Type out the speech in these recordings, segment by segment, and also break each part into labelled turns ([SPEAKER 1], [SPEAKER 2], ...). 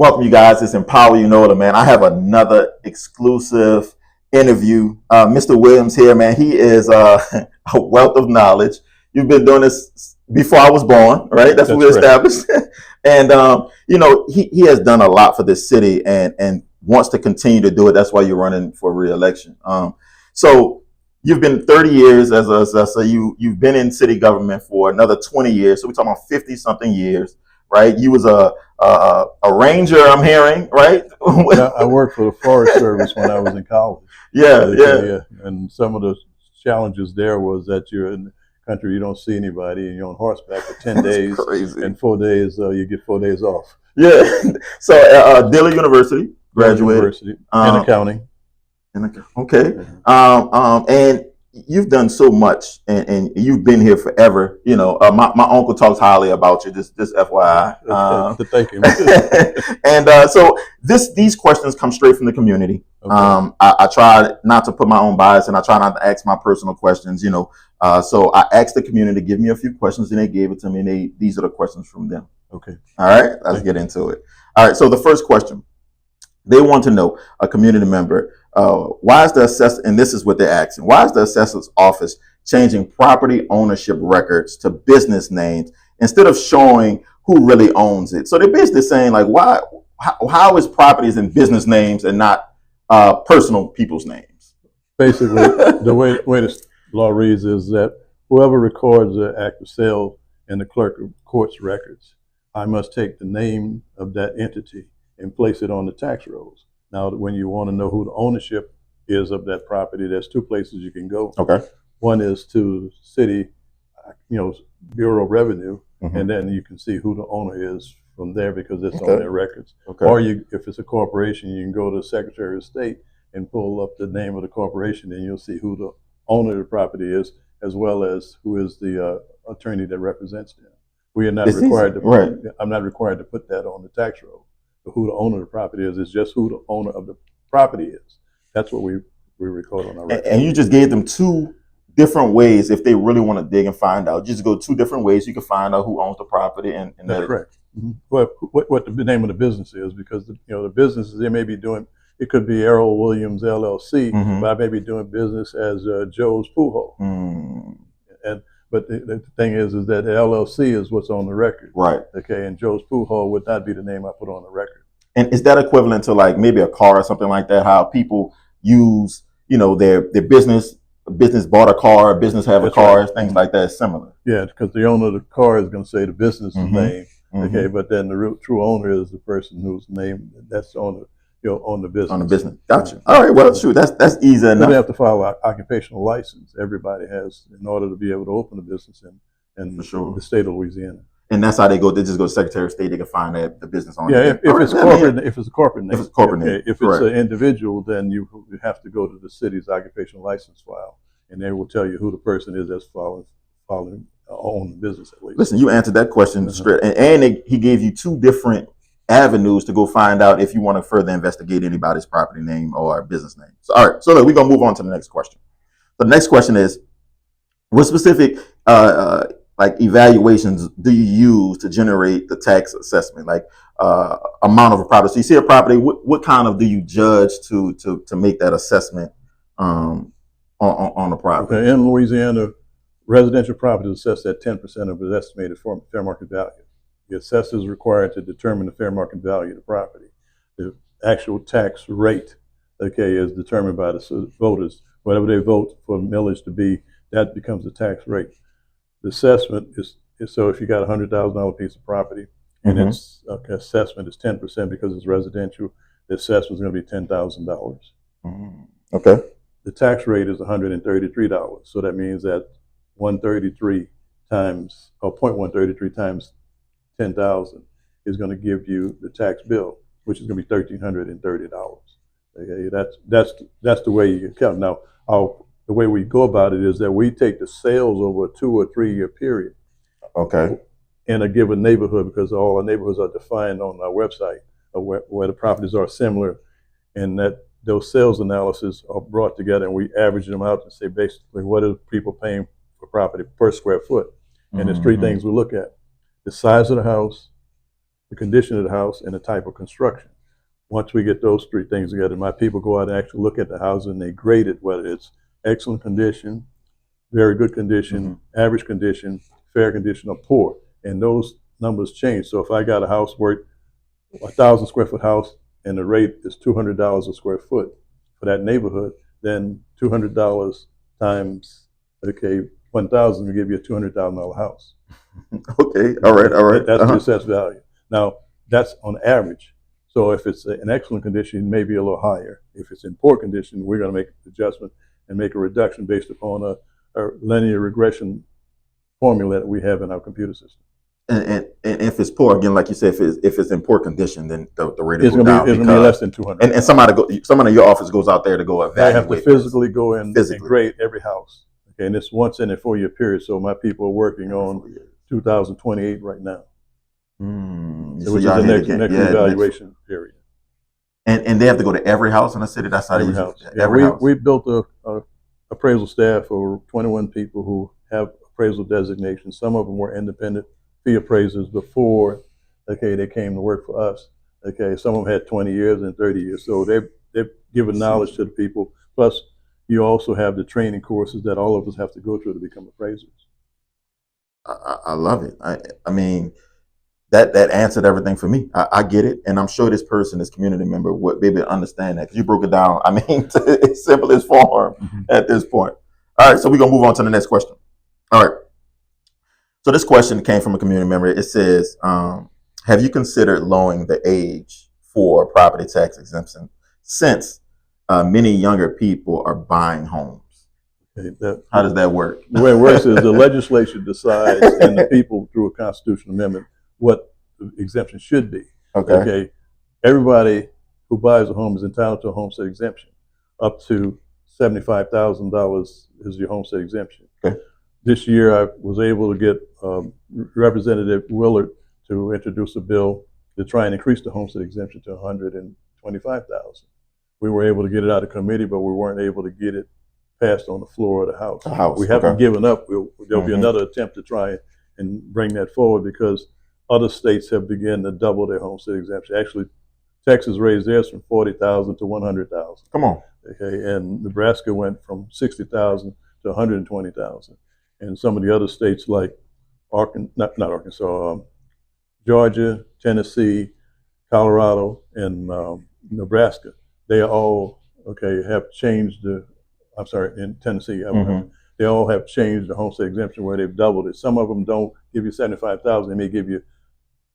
[SPEAKER 1] Welcome, you guys. It's Empower You Know It, man. I have another exclusive interview. Mr. Williams here, man. He is a wealth of knowledge. You've been doing this before I was born, right? That's what we established. And he has done a lot for this city and wants to continue to do it. That's why you're running for re-election. So you've been 30 years as a assessor. You've been in city government for another 20 years. So we're talking about 50 something years, right? You was a ranger, I'm hearing, right?
[SPEAKER 2] I worked for the Forest Service when I was in college.
[SPEAKER 1] Yeah.
[SPEAKER 2] And some of the challenges there was that you're in the country, you don't see anybody, and you're on horseback for 10 days.
[SPEAKER 1] Crazy.
[SPEAKER 2] And 4 days, you get 4 days off.
[SPEAKER 1] Yeah. So Dillard University, graduated.
[SPEAKER 2] University, in accounting.
[SPEAKER 1] Okay. And you've done so much, and you've been here forever. My uncle talks highly about you. Just FYI.
[SPEAKER 2] Thank you.
[SPEAKER 1] And so these questions come straight from the community. Okay. I try not to put my own bias, and I try not to ask my personal questions. So I asked the community to give me a few questions, and they gave it to me. And these are the questions from them.
[SPEAKER 2] Okay.
[SPEAKER 1] All right. Let's get into it. All right. So the first question, they want to know, a community member, why is the assessor, and this is what they're asking, why is the assessor's office changing property ownership records to business names instead of showing who really owns it? So they're basically saying, like, how is properties in business names and not personal people's names?
[SPEAKER 2] Basically, the way the law reads is that whoever records the act of sale in the clerk of court's records, I must take the name of that entity and place it on the tax rolls. Now, when you want to know who the ownership is of that property, there's two places you can go.
[SPEAKER 1] Okay. One
[SPEAKER 2] is to city, Bureau of Revenue, and then you can see who the owner is from there because it's on their records. Okay. Or if it's a corporation, you can go to the Secretary of State and pull up the name of the corporation, and you'll see who the owner of the property is, as well as who is the attorney that represents them. We are not required to. I'm not required to put that on the tax roll. Who the owner of the property is. It's just who the owner of the property is. That's what we record on our record. And
[SPEAKER 1] you just gave them two different ways if they really want to dig and find out. Just go two different ways you can find out who owns the property. And
[SPEAKER 2] that's correct. Mm-hmm. Well, what the name of the business is, because the businesses they may be doing, it could be Errol Williams LLC, but I may be doing business as Joe's Pool Hall. But the thing is that the LLC is what's on the record. Right. Okay, and Joe's Pool Hall would not be the name I put on the record.
[SPEAKER 1] And is that equivalent to like maybe a car or something like that? How people use, their business bought a car, business have a car, things like that, similar.
[SPEAKER 2] Yeah, because the owner of the car is going to say the business's name. Okay, but then the true owner is the person whose name that's on the business. On the business.
[SPEAKER 1] Gotcha. All right. Well, shoot, that's easy enough.
[SPEAKER 2] They have to file an occupational license. Everybody has in order to be able to open a business in the state of Louisiana.
[SPEAKER 1] And that's how they go. They just go to Secretary of State. They can find the business owner.
[SPEAKER 2] Yeah, if it's corporate, if it's a corporate name.
[SPEAKER 1] If it's a corporate name.
[SPEAKER 2] If it's an individual, then you have to go to the city's occupational license file, and they will tell you who the person is that's own the business at least.
[SPEAKER 1] Listen, you answered that question straight, and he gave you two different avenues to go find out if you want to further investigate anybody's property name or business name. So, all right. So look, we're gonna move on to the next question. The next question is, what specific like evaluations do you use to generate the tax assessment? Like amount of a property. So you see a property, what kind of do you judge to make that assessment on the property?
[SPEAKER 2] Okay. In Louisiana, residential property is assessed at 10% of its estimated fair market value. The assessor is required to determine the fair market value of the property. The actual tax rate, is determined by the voters. Whatever they vote for millage to be, that becomes the tax rate. The assessment is so if you got a $100,000 piece of property and its assessment is 10% because it's residential, the assessment is going to be $10,000.
[SPEAKER 1] Okay.
[SPEAKER 2] The tax rate is $133, so that means that 133 times or 0.133 times 10,000 is going to give you the tax bill, which is going to be $1,330. Okay, that's the way you can count. Now, the way we go about it is that we take the sales over a 2 or 3 year period.
[SPEAKER 1] Okay.
[SPEAKER 2] In a given neighborhood, because all our neighborhoods are defined on our website, where the properties are similar, and that those sales analysis are brought together, and we average them out to say basically what are people paying for property per square foot. And there's three things we look at: the size of the house, the condition of the house, and the type of construction. Once we get those three things together, my people go out and actually look at the house and they grade it, whether it's excellent condition, very good condition, average condition, fair condition, or poor. And those numbers change. So if I got a house worth 1,000 square foot house and the rate is $200 a square foot for that neighborhood, then $200 times 1,000 will give you a $200,000 house.
[SPEAKER 1] Okay, all right.
[SPEAKER 2] That's the assessed value. Now that's on average. So if it's an excellent condition, it may be a little higher. If it's in poor condition, we're going to make an adjustment and make a reduction based upon a linear regression formula that we have in our computer system.
[SPEAKER 1] And if it's poor, again, like you said, if it's in poor condition, then the rate is
[SPEAKER 2] going to be less than 200.
[SPEAKER 1] And someone in your office goes out there to go evaluate.
[SPEAKER 2] I have to physically go in and grade every house. Okay, and it's once in a 4-year period. So my people are working on 2028 right now, which is the next evaluation period.
[SPEAKER 1] And they have to go to every house in the city. That's how
[SPEAKER 2] every house. Every house. We built a appraisal staff of 21 people who have appraisal designations. Some of them were independent fee appraisers before they came to work for us. Some of them had 20 years and 30 years. So they've given knowledge to the people. Plus, you also have the training courses that all of us have to go through to become appraisers.
[SPEAKER 1] I love it. I mean, that answered everything for me. I get it, and I'm sure this person, this community member, would be able to understand that because you broke it down. I mean, to its simplest form at this point. All right, so we're gonna move on to the next question. All right. So this question came from a community member. It says, have you considered lowering the age for property tax exemption since many younger people are buying homes? How does that work?
[SPEAKER 2] The way it works is the legislature decides and the people through a constitutional amendment what the exemption should be. Okay. Everybody who buys a home is entitled to a homestead exemption. Up to $75,000 is your homestead exemption. Okay. This year, I was able to get Representative Willard to introduce a bill to try and increase the homestead exemption to $125,000. We were able to get it out of committee, but we weren't able to get it passed on the floor of the House. We haven't given up. There'll be another attempt to try and bring that forward because other states have begun to double their homestead exemption. Actually, Texas raised theirs from $40,000 to $100,000.
[SPEAKER 1] Come on.
[SPEAKER 2] And Nebraska went from $60,000 to $120,000. And some of the other states like Georgia, Tennessee, Colorado, and Nebraska, they all have changed in Tennessee, they all have changed the homestead exemption where they've doubled it. Some of them don't give you $75,000; they may give you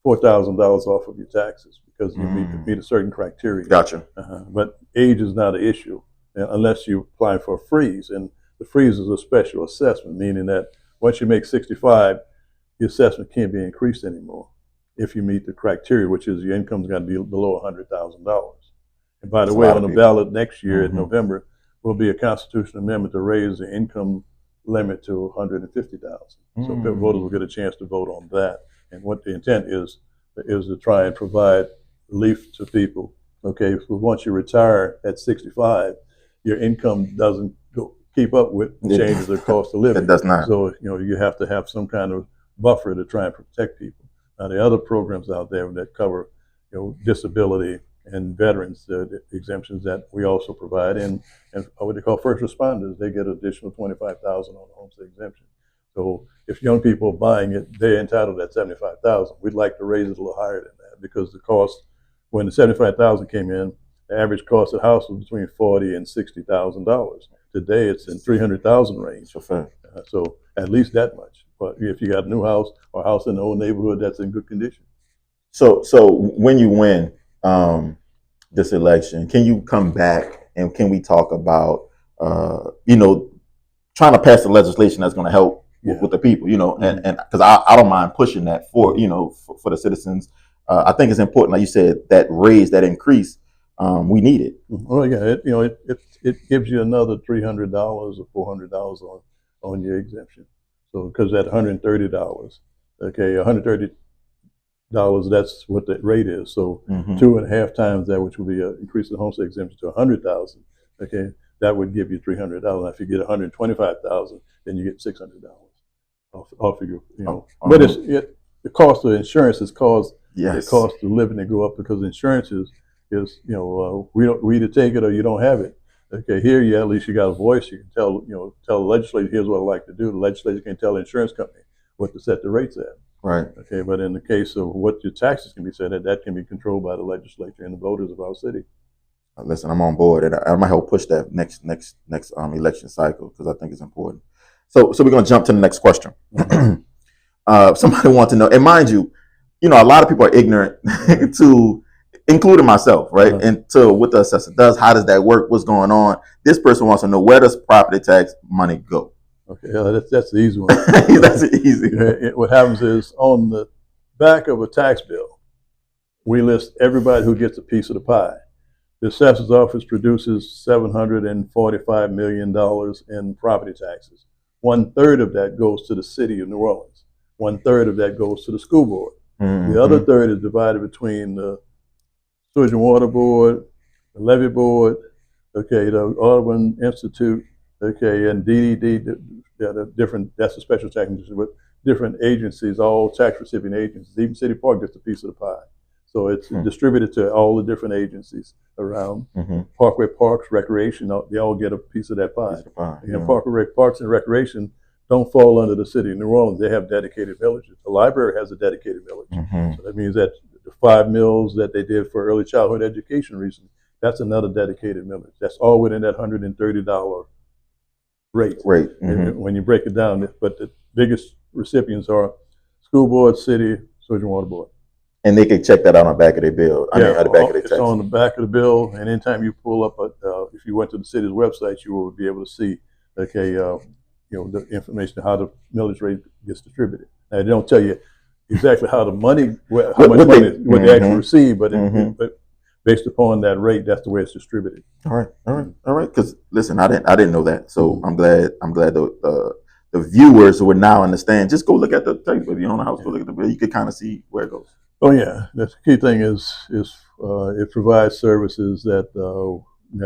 [SPEAKER 2] $4,000 off of your taxes because you meet a certain criteria.
[SPEAKER 1] Gotcha.
[SPEAKER 2] But age is not an issue unless you apply for a freeze, and the freeze is a special assessment, meaning that once you make 65, your assessment can't be increased anymore if you meet the criteria, which is your income's got to be below $100,000. And by the way, on the ballot next year in November will be a constitutional amendment to raise the income limit to $150,000. So voters will get a chance to vote on that. And what the intent is to try and provide relief to people. Okay, so once you retire at 65, your income doesn't keep up with the changes of cost of living.
[SPEAKER 1] It does not.
[SPEAKER 2] So you have to have some kind of buffer to try and protect people. Now there are other programs out there that cover disability and veterans exemptions that we also provide, and what they call first responders, they get additional $25,000 on the homestead exemption. So if young people are buying it, they're entitled at $75,000. We'd like to raise it a little higher than that because the cost, when the $75,000 came in, the average cost of the house was between $40,000 and $60,000. Today it's in $300,000 range. So at least that much. But if you got a new house or a house in the old neighborhood that's in good condition.
[SPEAKER 1] So when you win this election, can you come back and can we talk about trying to pass the legislation that's going to help with the people, and because I don't mind pushing that for for the citizens. I think it's important, like you said, that raise, that increase, we need it.
[SPEAKER 2] Well, yeah, it gives you another $300 or $400 on your exemption. So because at $130, $130, that's what the rate is. So 2.5 times that, which would be an increase in the homestead exemption to $100,000. Okay, that would give you $300. Now, if you get $125,000, then you get $600 off of your, But the cost of insurance has caused
[SPEAKER 1] Yes.
[SPEAKER 2] The cost of living to go up because insurance is we either take it or you don't have it. Okay, here you at least you got a voice. You can tell the legislature, here's what I like to do. The legislature can tell the insurance company what to set the rates at.
[SPEAKER 1] Right.
[SPEAKER 2] Okay, but in the case of what your taxes can be set at, that can be controlled by the legislature and the voters of our city.
[SPEAKER 1] Listen, I'm on board, and I might help push that next election cycle because I think it's important. So we're gonna jump to the next question. Somebody wants to know, and mind you, a lot of people are ignorant to, including myself, right? And to what the assessor does, how does that work, what's going on. This person wants to know, where does property tax money go?
[SPEAKER 2] Okay, that's the easy one.
[SPEAKER 1] That's easy.
[SPEAKER 2] What happens is on the back of a tax bill, we list everybody who gets a piece of the pie. The assessor's office produces $745 million in property taxes. 1/3 of that goes to the city of New Orleans. 1/3 of that goes to the school board. Mm-hmm. The other third is divided between the Sewage and Water Board, the Levy Board, okay, the Audubon Institute, okay, and DDD, the different, that's a special tax agency, but different agencies, all tax recipient agencies. Even City Park gets a piece of the pie. So it's distributed to all the different agencies around. Parkway Parks, Recreation, they all get a piece of that pie. Parks and Recreation don't fall under the city of New Orleans. They have dedicated villages. The library has a dedicated village. So that means that the 5 mills that they did for early childhood education recently, that's another dedicated millage. That's all within that $130 rate. When you break it down, but the biggest recipients are school board, city, Sewage and Water Board.
[SPEAKER 1] And they can check that out on the back of their bill.
[SPEAKER 2] On the back of their tax. It's on the back of the bill, and anytime you pull up, if you went to the city's website, you will be able to see, okay, the information how the millage rate gets distributed. Now, they don't tell you exactly how the money, what they actually receive, but but based upon that rate, that's the way it's distributed.
[SPEAKER 1] All right. Because listen, I didn't know that, so I'm glad the viewers would now understand. Just go look at the tax bill. If you own a house, go look at the bill. You can kind of see where it goes.
[SPEAKER 2] Oh yeah, the key thing is it provides services that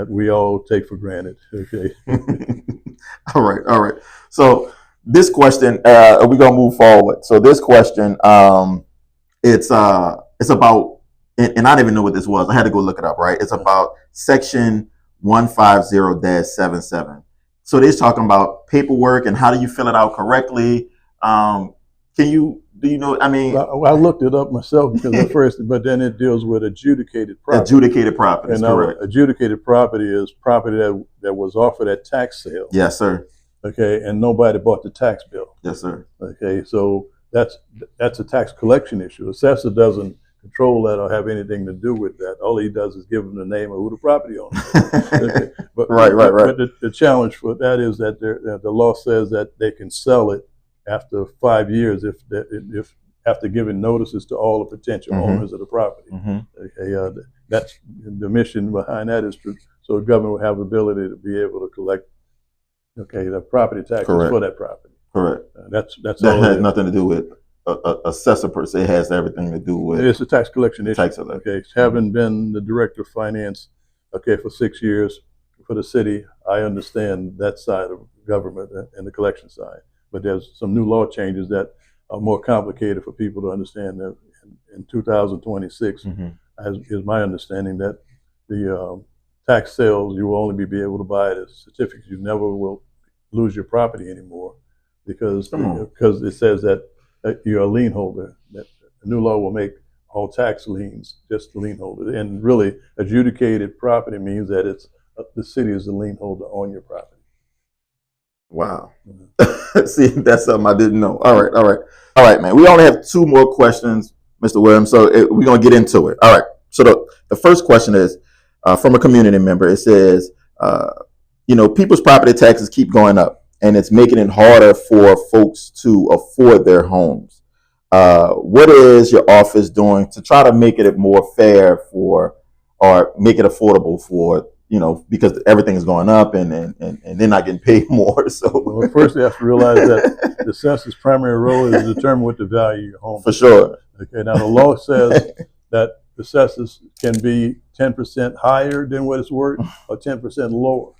[SPEAKER 2] we all take for granted. Okay.
[SPEAKER 1] All right. So this question, we're gonna move forward. So this question, it's about, and I didn't even know what this was. I had to go look it up. Right, it's about Section 150-77. So they're talking about paperwork and how do you fill it out correctly. Do you know? I mean,
[SPEAKER 2] I looked it up myself because at first, but then it deals with adjudicated property.
[SPEAKER 1] Adjudicated property,
[SPEAKER 2] and
[SPEAKER 1] correct.
[SPEAKER 2] Adjudicated property is property that was offered at tax sale.
[SPEAKER 1] Yes, sir.
[SPEAKER 2] Okay, and nobody bought the tax bill.
[SPEAKER 1] Yes, sir.
[SPEAKER 2] Okay, so that's a tax collection issue. Assessor doesn't control that or have anything to do with that. All he does is give them the name of who the property owner is. Okay. But,
[SPEAKER 1] right.
[SPEAKER 2] But the challenge for that is that the law says that they can sell it after 5 years if after giving notices to all the potential owners of the property. Okay, that's the mission behind that, is so the government will have the ability to be able to collect the property taxes for that property.
[SPEAKER 1] Correct.
[SPEAKER 2] That
[SPEAKER 1] has nothing to do with assessor per se. It has everything to do with
[SPEAKER 2] it's a tax collection issue.
[SPEAKER 1] Okay,
[SPEAKER 2] having been the director of finance for 6 years for the city, I understand that side of government and the collection side. But there's some new law changes that are more complicated for people to understand. That in 2026, is my understanding that the tax sales, you will only be able to buy the certificates. You never will lose your property anymore because it says that you're a lien holder. That the new law will make all tax liens just lien holders. And really, adjudicated property means that it's the city is the lien holder on your property.
[SPEAKER 1] Wow. See, that's something I didn't know. All right, man. We only have 2 more questions, Mr. Williams, so we're going to get into it. All right. So the first question is from a community member. It says, people's property taxes keep going up, and it's making it harder for folks to afford their homes. What is your office doing to try to make it more fair or make it affordable for because everything is going up and they're not getting paid more. So
[SPEAKER 2] first they have to realize that the assessor's primary role is to determine what the value of your home is.
[SPEAKER 1] For sure. Okay.
[SPEAKER 2] Now the law says that assessors can be 10% higher than what it's worth or 10% lower.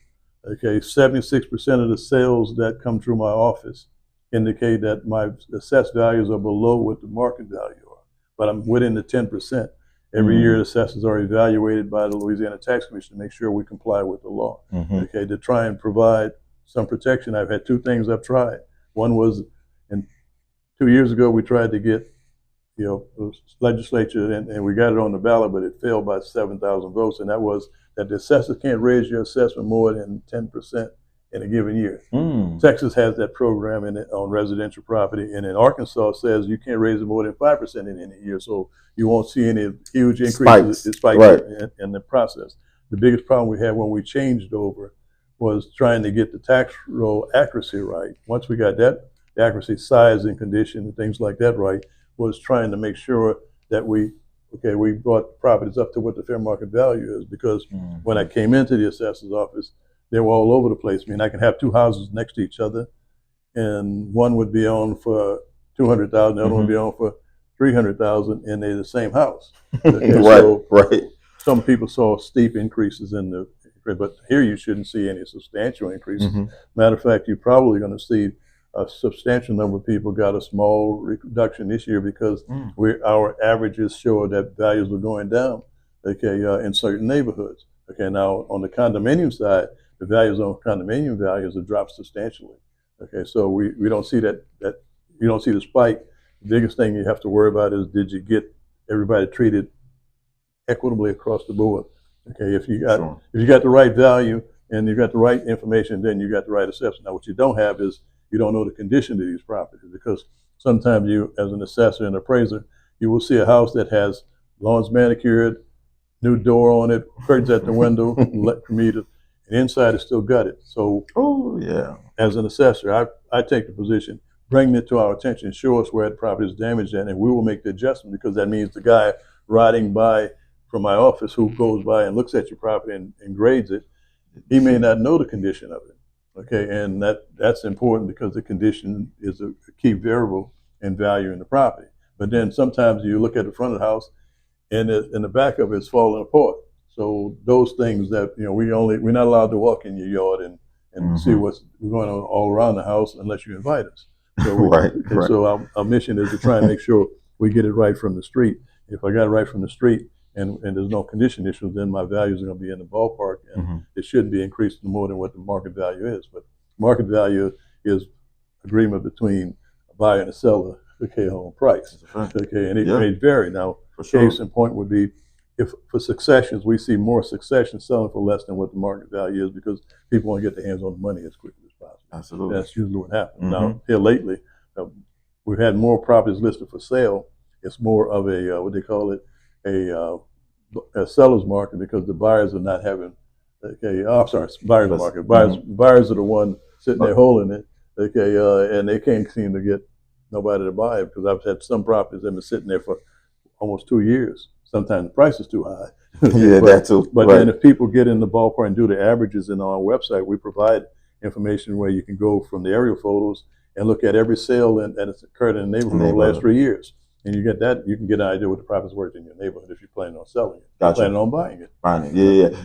[SPEAKER 2] Okay. 76% of the sales that come through my office indicate that my assessed values are below what the market value are. but I'm within the 10%. Every year, the assessors are evaluated by the Louisiana Tax Commission to make sure we comply with the law. Okay, to try and provide some protection. I've had two things I've tried. One was, 2 years ago, we tried to get, the legislature, and we got it on the ballot, but it failed by 7,000 votes, and that was that the assessor can't raise your assessment more than 10% in a given year. Texas has that program on residential property, and in Arkansas says you can't raise it more than 5% in any year, so you won't see any huge increases in the process. The biggest problem we had when we changed over was trying to get the tax roll accuracy right. Once we got that, the accuracy, size, and condition, and things like that right, was trying to make sure that we brought properties up to what the fair market value is, because when I came into the assessor's office, they were all over the place. I mean, I can have two houses next to each other, and one would be on for $200,000, the other one would be on for $300,000, and they're the same house.
[SPEAKER 1] Right.
[SPEAKER 2] Some people saw steep increases in the, but here you shouldn't see any substantial increases. Matter of fact, you're probably going to see a substantial number of people got a small reduction this year because our averages show that values are going down. In certain neighborhoods. Now on the condominium side, the values on condominium values have dropped substantially. So we don't see that you don't see the spike. The biggest thing you have to worry about is, did you get everybody treated equitably across the board? If you got the right value and you got the right information, then you got the right assessment. Now what you don't have is, you don't know the condition of these properties, because sometimes you, as an assessor and appraiser, you will see a house that has lawns manicured, new door on it, curtains at the window, and inside is still gutted. So, as an assessor, I take the position, bring it to our attention, show us where the property is damaged at, and we will make the adjustment, because that means the guy riding by from my office who goes by and looks at your property and grades it, he may not know the condition of it. And that's important, because the condition is a key variable in value in the property. But then sometimes you look at the front of the house, and in the back of it's falling apart. So those things that we're not allowed to walk in your yard and see what's going on all around the house unless you invite us. So so our mission is to try and make sure we get it right from the street. If I got it right from the street, and there's no condition issues, then my values are going to be in the ballpark, and it shouldn't be increased more than what the market value is. But market value is agreement between a buyer and a seller, on price. And it may vary. Now, case in point would be, if for successions, we see more successions selling for less than what the market value is, because people want to get their hands on the money as quickly as possible.
[SPEAKER 1] Absolutely.
[SPEAKER 2] That's usually what happens. Now, here lately, we've had more properties listed for sale. It's more of a, what they call it, a seller's market, because the buyers are not having, buyer's market. Buyers are the one sitting there holding it, and they can't seem to get nobody to buy it, because I've had some properties that have been sitting there for almost 2 years. Sometimes the price is too high.
[SPEAKER 1] That too.
[SPEAKER 2] But then if people get in the ballpark and do the averages, in our website, we provide information where you can go from the aerial photos and look at every sale that has occurred in the neighborhood over the last 3 years. And you get that, you can get an idea what the property's worth in your neighborhood if you're planning on selling it.
[SPEAKER 1] Gotcha.
[SPEAKER 2] Planning on buying it.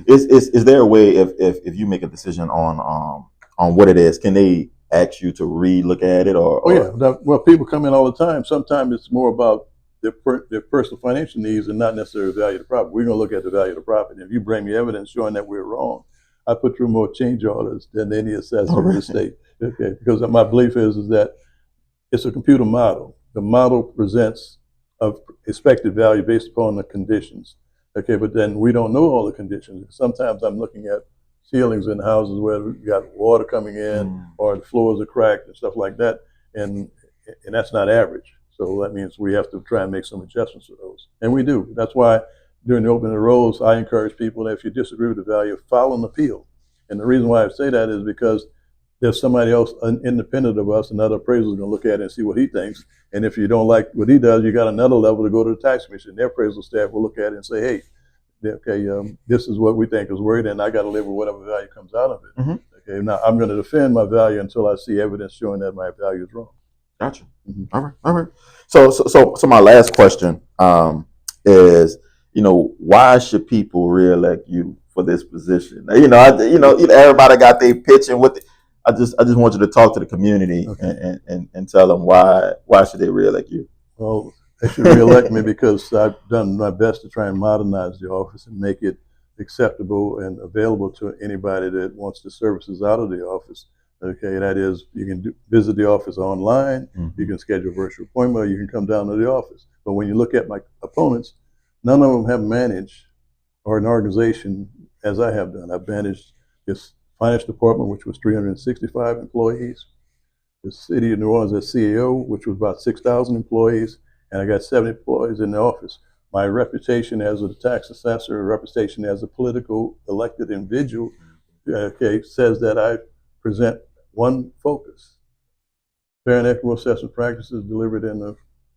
[SPEAKER 1] Is there a way, if you make a decision on what it is, can they ask you to re-look at it?
[SPEAKER 2] Well, people come in all the time. Sometimes it's more about their personal financial needs and not necessarily the value of the property. We're going to look at the value of the property. If you bring me evidence showing that we're wrong, I put through more change orders than any assessor in the state. Because my belief is that it's a computer model. The model presents of expected value based upon the conditions. But then we don't know all the conditions. Sometimes I'm looking at ceilings in houses where we got water coming in, or the floors are cracked and stuff like that, and that's not average. So that means we have to try and make some adjustments to those, and we do. That's why during the opening of the rolls, I encourage people that if you disagree with the value, file an appeal. And the reason why I say that is because there's somebody else independent of us, another appraiser is going to look at it and see what he thinks. And if you don't like what he does, you got another level to go to the tax commission. Their appraisal staff will look at it and say, hey, this is what we think is worth, and I got to live with whatever value comes out of it. Now I'm going to defend my value until I see evidence showing that my value is wrong.
[SPEAKER 1] Gotcha. All right. So my last question is, why should people reelect you for this position? Everybody got their pitch, and I just want you to talk to the community and tell them why should they reelect you.
[SPEAKER 2] Well, They should reelect me because I've done my best to try and modernize the office and make it acceptable and available to anybody that wants the services out of the office. Okay, that is, you can visit the office online, you can schedule a virtual appointment, or you can come down to the office. But when you look at my opponents, none of them have managed or an organization as I have done. I've managed this finance department, which was 365 employees, the city of New Orleans as CEO, which was about 6,000 employees, and I got 70 employees in the office. My reputation as a tax assessor, reputation as a political elected individual, okay, says that I present one focus: fair and equitable assessment practices delivered in a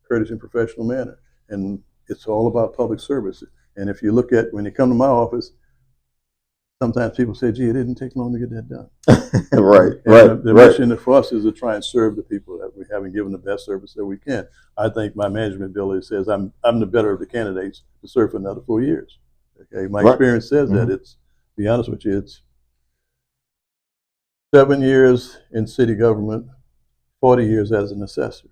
[SPEAKER 2] courteous and professional manner. And it's all about public service. And if you look at, when you come to my office, sometimes people say, gee, it didn't take long to get that done. The mission for us is to try and serve the people that we haven't given the best service that we can. I think my management ability says I'm the better of the candidates to serve for another 4 years. Okay, my experience says that. It's, to be honest with you, it's 7 years in city government, 40 years as an assessor.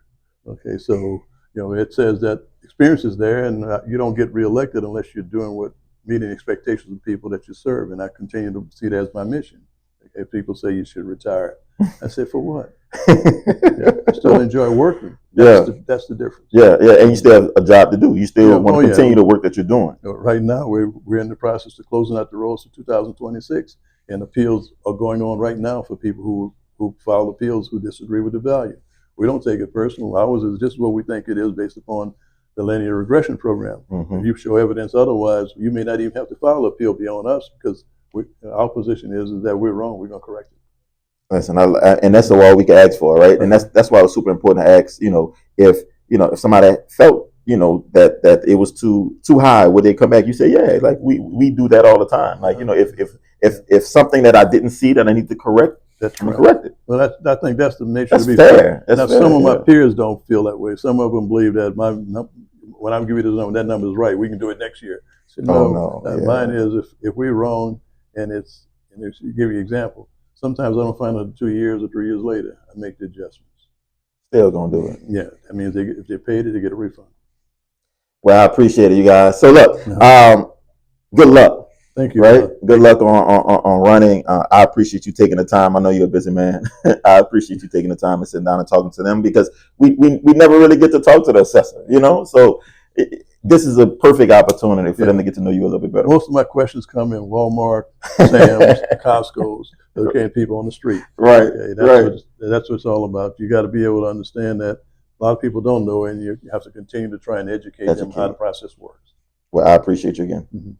[SPEAKER 2] Okay, so it says that experience is there, and you don't get reelected unless you're doing what meeting expectations of people that you serve. And I continue to see that as my mission. Okay, people say you should retire. I say, for what? I still enjoy working. That's the difference.
[SPEAKER 1] And you still have a job to do. You still want to continue the work that you're doing.
[SPEAKER 2] Right now, we're in the process of closing out the rolls for 2026, and appeals are going on right now for people who file appeals who disagree with the value. We don't take it personal. Ours is just what we think it is based upon the linear regression program. If you show evidence otherwise, you may not even have to file an appeal beyond us, because our position is that we're wrong. We're going to correct it.
[SPEAKER 1] Listen, and that's all we can ask for, right? And that's why it was super important to ask. If somebody felt that it was too high, would they come back? You say, yeah, like we do that all the time. Like if something that I didn't see that I need to correct,
[SPEAKER 2] that's
[SPEAKER 1] right. Correct it.
[SPEAKER 2] Well, I think that's the nature
[SPEAKER 1] of
[SPEAKER 2] being
[SPEAKER 1] fair.
[SPEAKER 2] Now, some of my peers don't feel that way. Some of them believe that when I'm giving you this number, that number is right. We can do it next year. So, mine is if we're wrong, and if you give you an example, sometimes I don't find out 2 years or 3 years later, I make the adjustments.
[SPEAKER 1] Still gonna do it.
[SPEAKER 2] Yeah, that means if they paid it, they get a refund.
[SPEAKER 1] Well, I appreciate it, you guys. So look, good luck.
[SPEAKER 2] Thank you.
[SPEAKER 1] Right. Good luck on running. I appreciate you taking the time. I know you're a busy man. I appreciate you taking the time and sitting down and talking to them, because we never really get to talk to the assessor, So this is a perfect opportunity for them to get to know you a little bit better.
[SPEAKER 2] Most of my questions come in Walmart, Sam's, Costco's, people on the street.
[SPEAKER 1] Right.
[SPEAKER 2] Okay, that's what it's all about. You got to be able to understand that a lot of people don't know, and you have to continue to try and educate them how the process works.
[SPEAKER 1] Well, I appreciate you again.